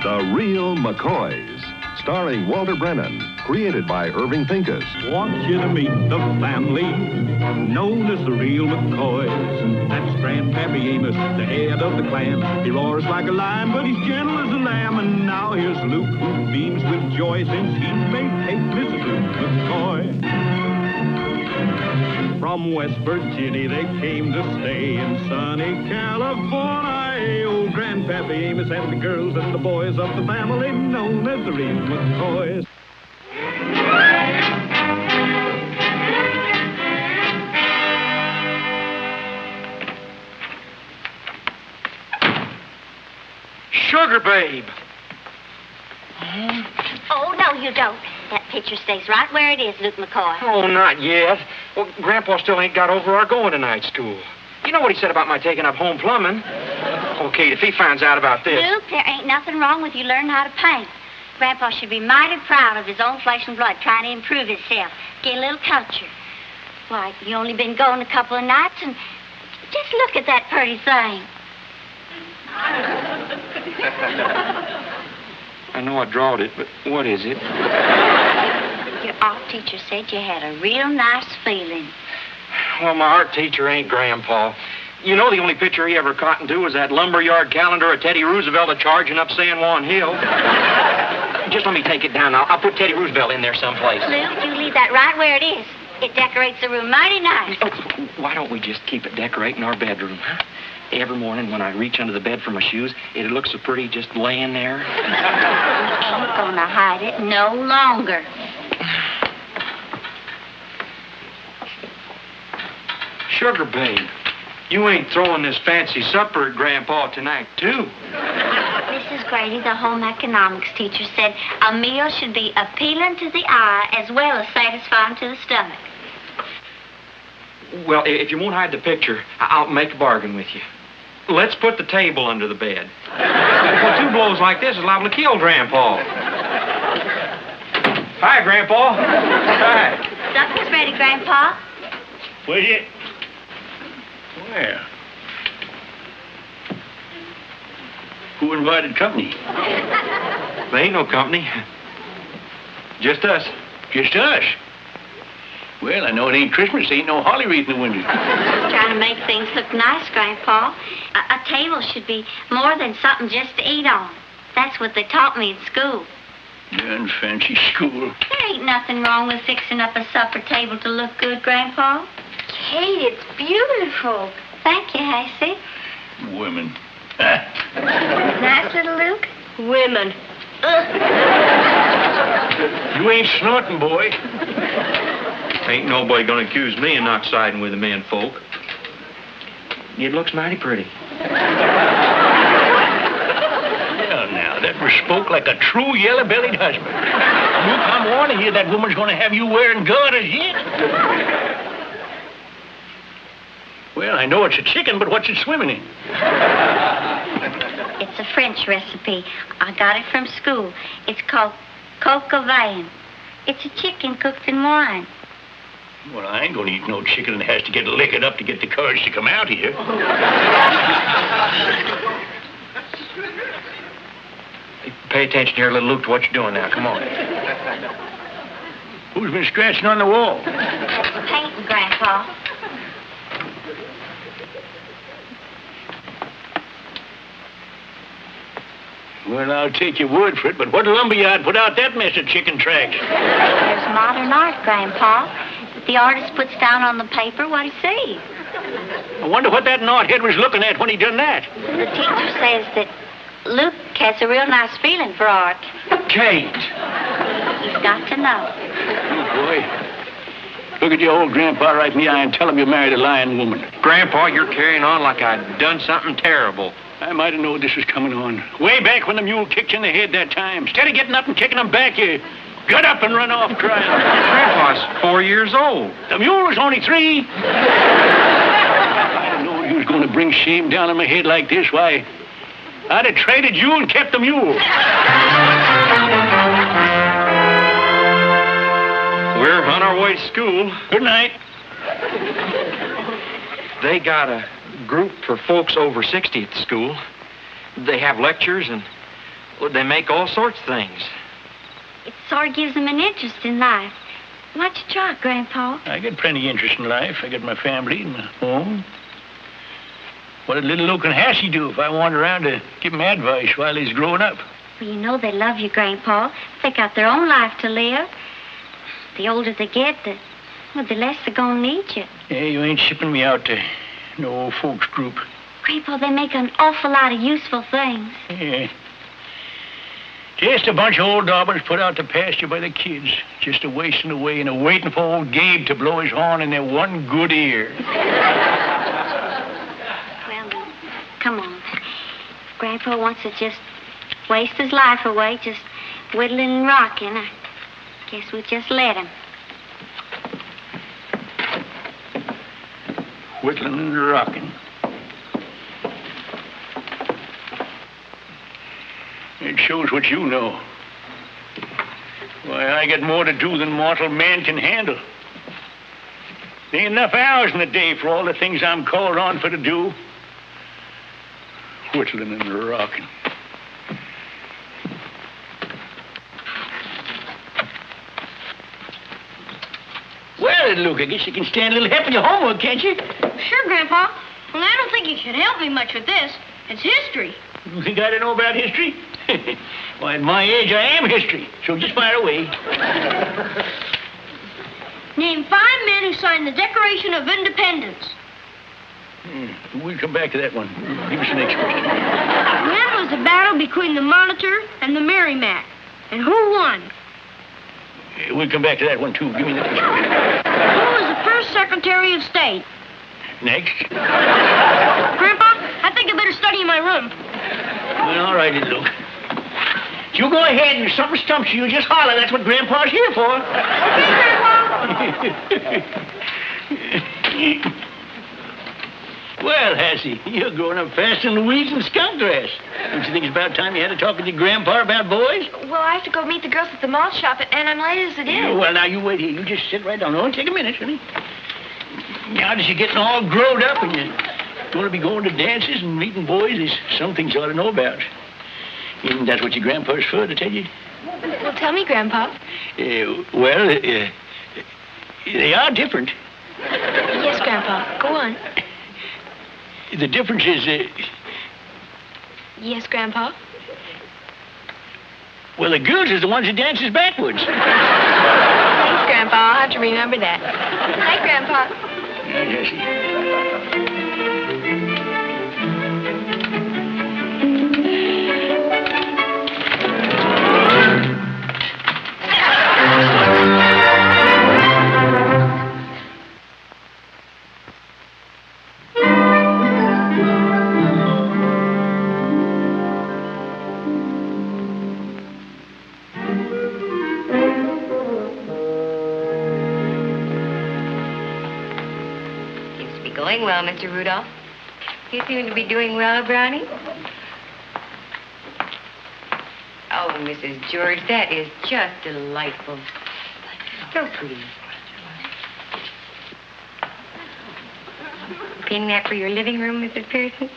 The Real Mccoys, starring Walter Brennan, created by Irving Pincus. Want you to meet the family known as the Real Mccoys. That's Grandpappy Amos, the head of the clan. He roars like a lion, but he's gentle as a lamb. And now here's Luke, who beams with joy since he may take Mrs. Luke McCoy. From West Virginia they came to stay in sunny California. Old Grandpappy Amos and the girls and the boys of the family known as the Real McCoys. Sugar babe. Oh, no, you don't. That picture stays right where it is, Luke McCoy. Oh, not yet. Well, Grandpa still ain't got over our going to night school. You know what he said about my taking up home plumbing. Okay, if he finds out about this... Luke, there ain't nothing wrong with you learning how to paint. Grandpa should be mighty proud of his own flesh and blood, trying to improve himself, get a little culture. Why, you only been going a couple of nights, and just look at that pretty thing. I know I drawed it, but what is it? Your art teacher said you had a real nice feeling. Well, my art teacher ain't Grandpa. You know the only picture he ever caught into was that lumberyard calendar of Teddy Roosevelt a-charging up San Juan Hill. Just let me take it down. I'll put Teddy Roosevelt in there someplace. Luke, you leave that right where it is. It decorates the room mighty nice. Oh, why don't we just keep it decorating our bedroom, huh? Every morning when I reach under the bed for my shoes, it looks so pretty just laying there. You ain't gonna hide it no longer. Sugar babe, you ain't throwing this fancy supper at Grandpa tonight, too. Mrs. Grady, the home economics teacher, said a meal should be appealing to the eye as well as satisfying to the stomach. Well, if you won't hide the picture, I'll make a bargain with you. Let's put the table under the bed. Well, two blows like this is liable to kill Grandpa. Hi, Grandpa. Hi. Supper's ready, Grandpa. Will you? Where? Who invited company? There ain't no company. Just us. Just us? Well, I know it ain't Christmas. There ain't no holly wreath in the window. Trying to make things look nice, Grandpa. A table should be more than something just to eat on. That's what they taught me in school. Darn fancy school. There ain't nothing wrong with fixing up a supper table to look good, Grandpa. Kate, it's beautiful. Thank you, Hassie. Women. Nice little Luke. Women. You ain't snorting, boy. Ain't nobody gonna accuse me of not siding with the men folk. It looks mighty pretty. Well, now, that was spoke like a true yellow-bellied husband. Luke, I'm warning you, that woman's gonna have you wearing garters yet. Well, I know it's a chicken, but what's it swimming in? It's a French recipe. I got it from school. It's called coq au vin. It's a chicken cooked in wine. Well, I ain't gonna eat no chicken that has to get liquored up to get the courage to come out here. Pay attention here, little Luke, to what you're doing now. Come on. Who's been scratching on the wall? Painting, Grandpa. Well, I'll take your word for it, but what lumberyard put out that mess of chicken tracks? There's modern art, Grandpa. The artist puts down on the paper what he sees. I wonder what that knothead was looking at when he done that. The teacher says that Luke has a real nice feeling for art. Kate! He's got to know. Oh, boy. Look at your old grandpa right in the eye and tell him you married a lying woman. Grandpa, you're carrying on like I'd done something terrible. I might have known this was coming on. Way back when the mule kicked you in the head that time. Instead of getting up and kicking him back, you got up and run off crying. Grandpa's 4 years old. The mule was only 3. I didn't know you was going to bring shame down on my head like this. Why, I'd have traded you and kept the mule. We're on our way to school. Good night. They got a group for folks over 60 at the school. They have lectures and, Well, they make all sorts of things. It sort of gives them an interest in life. Why'd you try it, Grandpa? I got plenty of interest in life. I got my family and my home. What did little Luke and Hassie do if I wanted around to give him advice while he's growing up? Well, you know they love you, Grandpa. They got their own life to live. The older they get, the less they're gonna need you. Yeah, you ain't shipping me out to no old folks group. Grandpa, they make an awful lot of useful things. Yeah. Just a bunch of old daubers put out to pasture by the kids, just a wasting away and a waiting for old Gabe to blow his horn in their one good ear. Well, come on. If Grandpa wants to just waste his life away, just whittling and rocking, I guess we'll just let him. Whittling and rocking. It shows what you know. Why, I got more to do than mortal man can handle. There ain't enough hours in the day for all the things I'm called on for to do. Whittling and rocking. Well, Luke, I guess you can stand a little help with your homework, can't you? Sure, Grandpa. Well, I don't think you should help me much with this. It's history. You think I don't know about history? Why, at my age, I am history. So just fire away. Name 5 men who signed the Declaration of Independence. We'll come back to that one. Give us the next question. When was the battle between the Monitor and the Merrimac? And who won? We'll come back to that one, too. Give me the next question. Who was the first Secretary of State? Next. Grandpa, I think I better study in my room. Well, all right, Luke. You go ahead, and if something stumps you, just holler. That's what Grandpa's here for. Okay, Grandpa. Well, Hassie, you're growing up faster than weeds in skunk grass. Don't you think it's about time you had to talk with your grandpa about boys? Well, I have to go meet the girls at the mall shop, and I'm late as it is. Yeah, well, now, you wait here. You just sit right down. It won't take a minute, honey. Now that you're getting all growed up and you're going to be going to dances and meeting boys, there's some things you ought to know about. And that's what your grandpa's for, to tell you. Well, tell me, Grandpa. They are different. Yes, Grandpa. Go on. The difference is, Yes, Grandpa. well, the girls is the ones that dances backwards. Thanks, Grandpa. I'll have to remember that. Hi, Grandpa. Yes, Going well, Mr. Rudolph. You seem to be doing well, Brownie. Oh, Mrs. George, that is just delightful. So pretty. Painting that for your living room, Mrs. Pearson?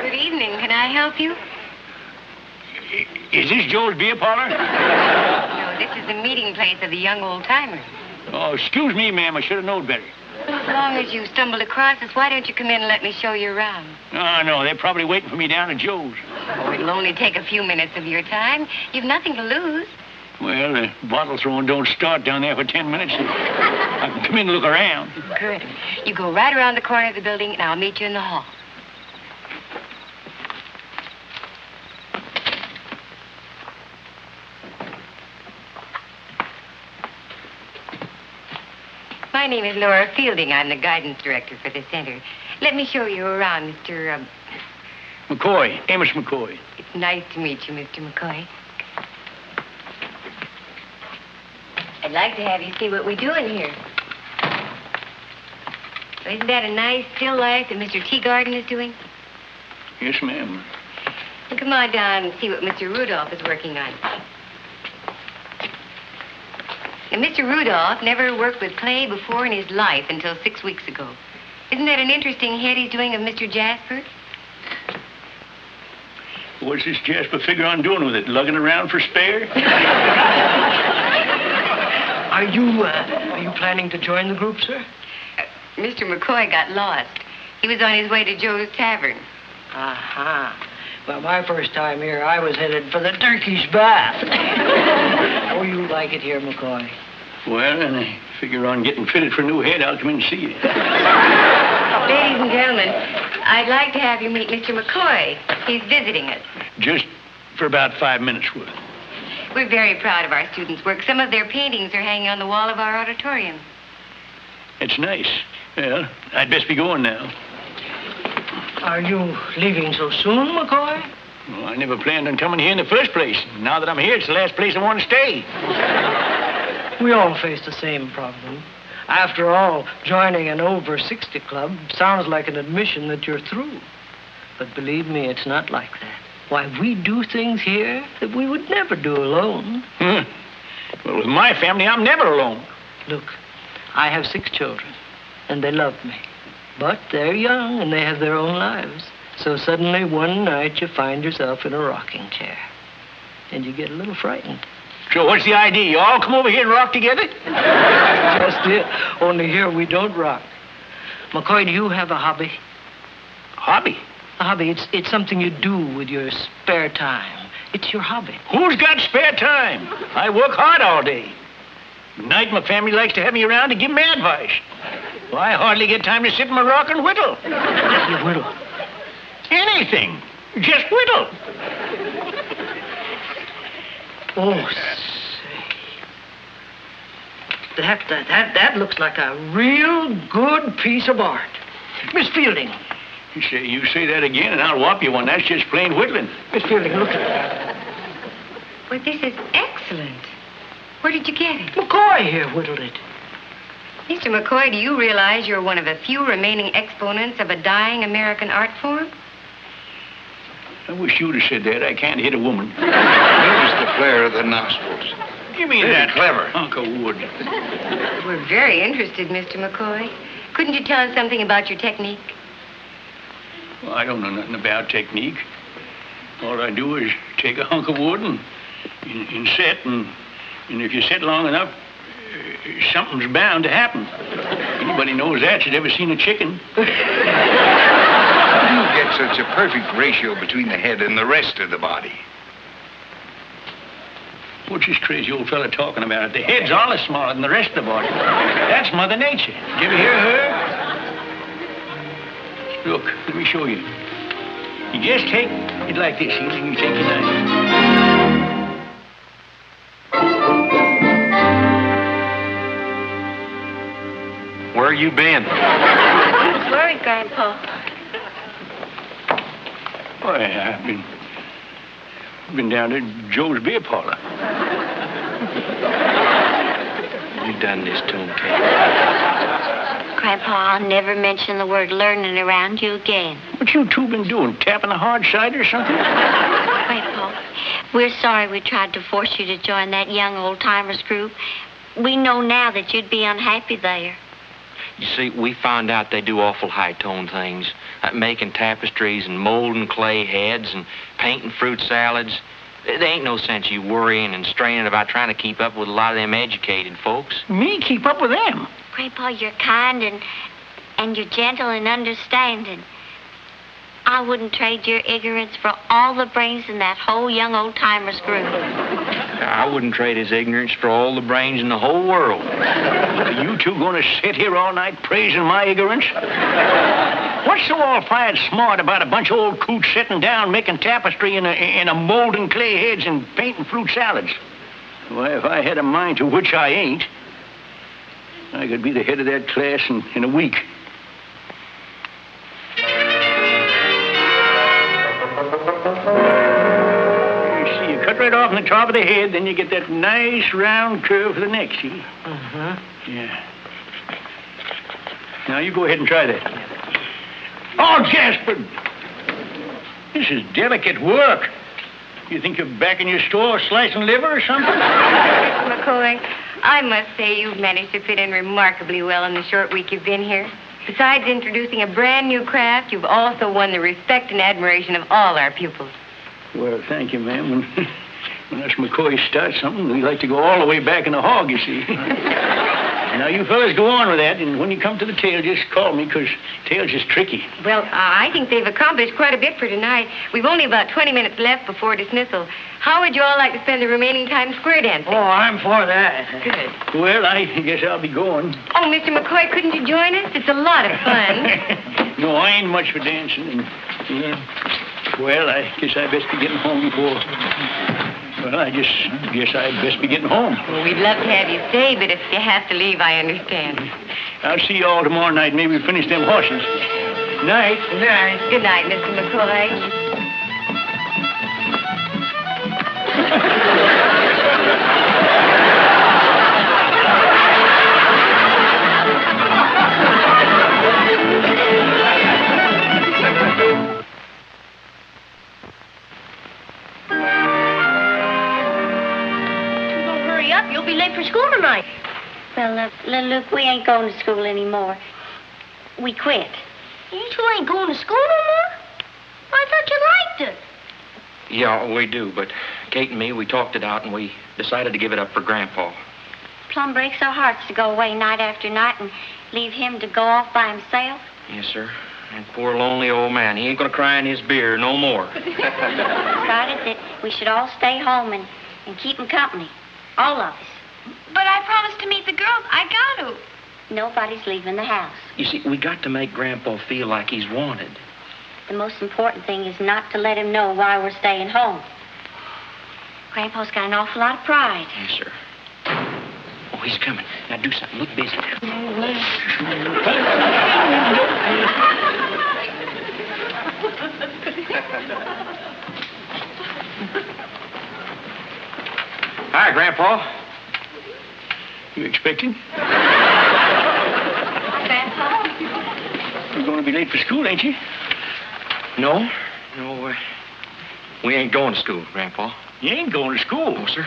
Good evening. Can I help you? Is this Joe's beer parlor? No, this is the meeting place of the young old-timers. Oh, excuse me, ma'am. I should have known better. As long as you stumbled across us, why don't you come in and let me show you around? Oh, no. They're probably waiting for me down at Joe's. Oh, it'll only take a few minutes of your time. You've nothing to lose. Well, the bottle throwing don't start down there for 10 minutes. I can come in and look around. Good. You go right around the corner of the building, and I'll meet you in the hall. My name is Laura Fielding. I'm the guidance director for the center. Let me show you around, Mr. McCoy. Amos McCoy. It's nice to meet you, Mr. McCoy. I'd like to have you see what we do in here. Isn't that a nice still life that Mr. Teagarden is doing? Yes, ma'am. Well, come on down and see what Mr. Rudolph is working on. And Mr. Rudolph never worked with clay before in his life until 6 weeks ago. Isn't that an interesting head he's doing of Mr. Jasper? What's this Jasper figure on doing with it? Lugging around for spare? Are you planning to join the group, sir? Mr. McCoy got lost. He was on his way to Joe's Tavern. Aha. Well, my first time here, I was headed for the Turkish bath. Oh, you like it here, McCoy? Well, and I figure on getting fitted for a new head, I'll come in and see you. Ladies and gentlemen, I'd like to have you meet Mr. McCoy. He's visiting us. Just for about 5 minutes worth. We're very proud of our students' work. Some of their paintings are hanging on the wall of our auditorium. It's nice. Well, I'd best be going now. Are you leaving so soon, McCoy? Well, I never planned on coming here in the first place. Now that I'm here, it's the last place I want to stay. We all face the same problem. After all, joining an over 60 club sounds like an admission that you're through. But believe me, it's not like that. Why, we do things here that we would never do alone. Well, with my family, I'm never alone. Look, I have 6 children, and they love me. But they're young, and they have their own lives. So suddenly, one night, you find yourself in a rocking chair. And you get a little frightened. So what's the idea? You all come over here and rock together? Just it. Only here we don't rock. McCoy, do you have a hobby? Hobby? A hobby. It's something you do with your spare time. It's your hobby. Who's got spare time? I work hard all day. At night, my family likes to have me around to give me advice. Well, I hardly get time to sit in my rock and whittle. You whittle? Anything. Just whittle. Oh, say. That looks like a real good piece of art. Miss Fielding. You say that again, and I'll whop you one. That's just plain whittling. Miss Fielding, look at that. Well, this is excellent. Where did you get it? McCoy here whittled it. Mr. McCoy, do you realize you're one of the few remaining exponents of a dying American art form? I wish you'd have said that. I can't hit a woman. Notice the flare of the nostrils. Give me Very that. clever. Uncle Wood. We're very interested, Mr. McCoy. Couldn't you tell us something about your technique? Well, I don't know nothing about technique. All I do is take a hunk of wood and set, and if you sit long enough, something's bound to happen. Anybody knows that's ever seen a chicken. How do you get such a perfect ratio between the head and the rest of the body? What's this crazy old fella talking about? The head's all smaller than the rest of the body. That's Mother Nature. Did you ever hear her? Look, let me show you. You just take it like this. You take your knife. Where you been? I was worried, Grandpa. Why, I've been down to Joe's beer parlor. You done this to him, Kate. Grandpa, I'll never mention the word learning around you again. What you two been doing? Tapping a hard side or something? Grandpa, we're sorry we tried to force you to join that young old-timers group. We know now that you'd be unhappy there. You see, we found out they do awful high-tone things, like making tapestries and molding clay heads and painting fruit salads. There ain't no sense you worrying and straining about trying to keep up with a lot of them educated folks. Me keep up with them? Grandpa, you're kind and you're gentle and understanding. I wouldn't trade your ignorance for all the brains in that whole young old-timers group. I wouldn't trade his ignorance for all the brains in the whole world. Are you two going to sit here all night praising my ignorance? What's so all-fired smart about a bunch of old coots sitting down making tapestry in a molding clay heads and painting fruit salads? Why, if I had a mind to which I ain't, I could be the head of that class in a week. See, you cut right off in the top of the head, then you get that nice round curve for the neck, see? Uh-huh. Yeah. Now, you go ahead and try that. Oh, Jasper! This is delicate work. You think you're back in your store slicing liver or something? McCoy, I must say you've managed to fit in remarkably well in the short week you've been here. Besides introducing a brand new craft, you've also won the respect and admiration of all our pupils. Well, thank you, ma'am. When us Mccoys start something, we like to go all the way back in the hog, you see. Now, you fellas go on with that, and when you come to the tail, just call me, because tail's just tricky. Well, I think they've accomplished quite a bit for tonight. We've only about 20 minutes left before dismissal. How would you all like to spend the remaining time square dancing? Oh, I'm for that. Good. Well, I guess I'll be going. Oh, Mr. McCoy, couldn't you join us? It's a lot of fun. No, I ain't much for dancing, and, well, I guess I best be getting home before... Well, I just guess I'd best be getting home. Well, we'd love to have you stay, but if you have to leave, I understand. I'll see you all tomorrow night. Maybe we'll finish them horses. Night. Night. Good night, Mr. McCoy. You'll be late for school tonight. Well, little Luke, we ain't going to school anymore. We quit. You two ain't going to school no more? I thought you liked it. Yeah, we do, but Kate and me, we talked it out, and we decided to give it up for Grandpa. Plumb breaks our hearts to go away night after night and leave him to go off by himself. Yes, sir. And poor lonely old man, he ain't gonna cry in his beer no more. Decided that we should all stay home and keep him company. All of us. But I promised to meet the girls. I got to. Nobody's leaving the house. You see, we got to make Grandpa feel like he's wanted. The most important thing is not to let him know why we're staying home. Grandpa's got an awful lot of pride. Yes, sir. Oh, he's coming. Now do something. Look busy. Hi, Grandpa. You expecting? Grandpa? You're going to be late for school, ain't you? No, we ain't going to school, Grandpa. You ain't going to school? No, sir.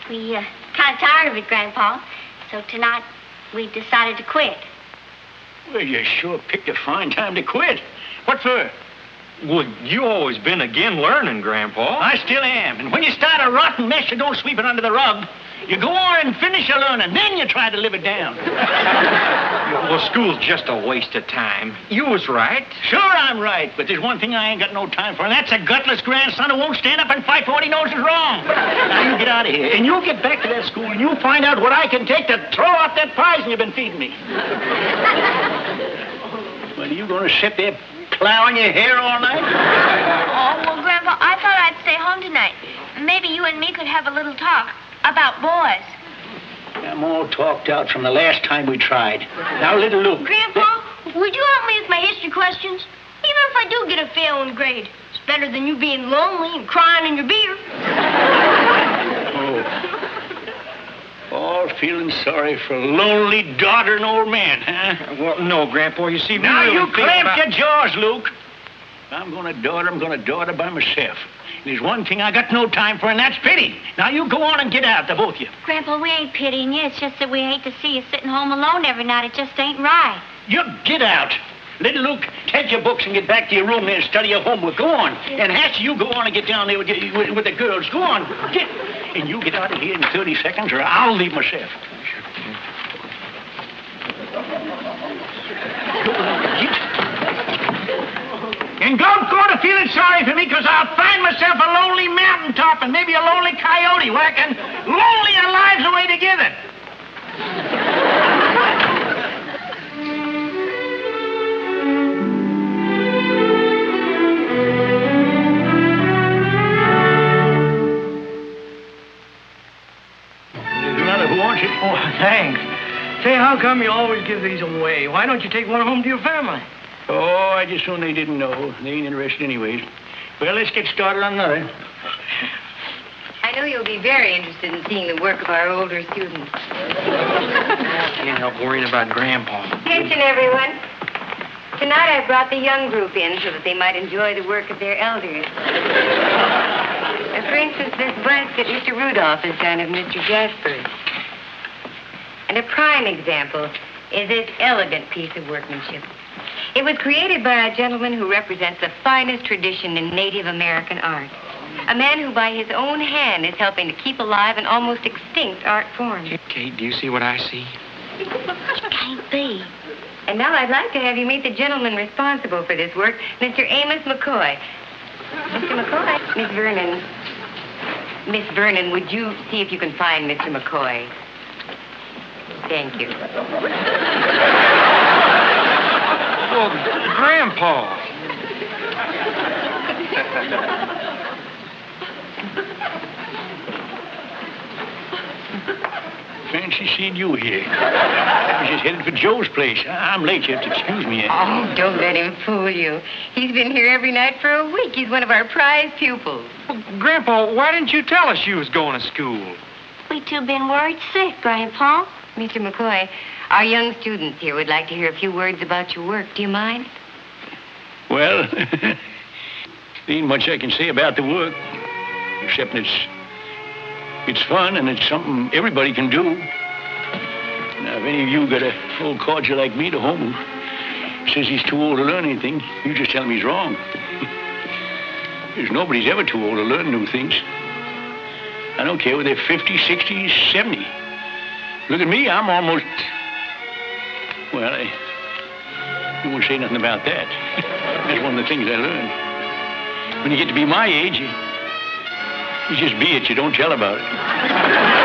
We, kind of tired of it, Grandpa. So tonight, we decided to quit. Well, you sure picked a fine time to quit. What for? Well, you always been again learning, Grandpa. I still am. And when you start a rotten mess, you don't sweep it under the rug. You go on and finish your learning. Then you try to live it down. Well, school's just a waste of time. You was right. Sure, I'm right. But there's one thing I ain't got no time for, and that's a gutless grandson who won't stand up and fight for what he knows is wrong. Now, you get out of here, and you get back to that school, and you'll find out what I can take to throw out that poison you've been feeding me. Well, are you going to sit there plowing your hair all night? Oh, well, Grandpa, I thought I'd stay home tonight. Maybe you and me could have a little talk about boys. I'm all talked out from the last time we tried. Now, little Luke. Grandpa, would you help me with my history questions? Even if I do get a failing grade, it's better than you being lonely and crying in your beer. Oh. All feeling sorry for a lonely, doddering old man, huh? Well, no, Grandpa, you see... Now, really you clamp about... your jaws, Luke. I'm going to daughter by myself. There's one thing I got no time for, and that's pity. Now, you go on and get out, the both of you. Grandpa, we ain't pitying you. It's just that we hate to see you sitting home alone every night. It just ain't right. You get out. Little Luke, take your books and get back to your room there and study your homework. Go on. And Hatchie, you go on and get down there with the girls. Go on. Get. And you get out of here in 30 seconds, or I'll leave myself. Go on, get. And don't go to feeling sorry for me, because I'll find myself a lonely mountaintop and maybe a lonely coyote where I can lonely our lives away together. There's another who wants it. Oh, thanks. Say, how come you always give these away? Why don't you take one home to your family? Oh, I just assumed they didn't know. They ain't interested anyways. Well, let's get started on another. I know you'll be very interested in seeing the work of our older students. Can't help worrying about Grandpa. Attention, everyone. Tonight I brought the young group in so that they might enjoy the work of their elders. For instance, this bust that Mr. Rudolph has done of Mr. Jasper. And a prime example is this elegant piece of workmanship. It was created by a gentleman who represents the finest tradition in Native American art. A man who by his own hand is helping to keep alive an almost extinct art form. Kate, do you see what I see? It can't be. And now I'd like to have you meet the gentleman responsible for this work, Mr. Amos McCoy. Mr. McCoy. Miss Vernon. Miss Vernon, would you see if you can find Mr. McCoy? Thank you. Well, Grandpa. Fancy seeing you here. I was just headed for Joe's place. I'm late. You have to excuse me. Oh, don't let him fool you. He's been here every night for a week. He's one of our prize pupils. Well, Grandpa, why didn't you tell us you was going to school? We two been worried sick, Grandpa. Mr. McCoy, our young students here would like to hear a few words about your work. Do you mind? Well, there ain't much I can say about the work, except it's fun and it's something everybody can do. Now, if any of you got a old codger like me to home who says he's too old to learn anything, you just tell him he's wrong. Because nobody's ever too old to learn new things. I don't care whether they're 50, 60, 70. Look at me, I'm almost... Well, I won't say nothing about that. That's one of the things I learned. When you get to be my age, you just be it. You don't tell about it.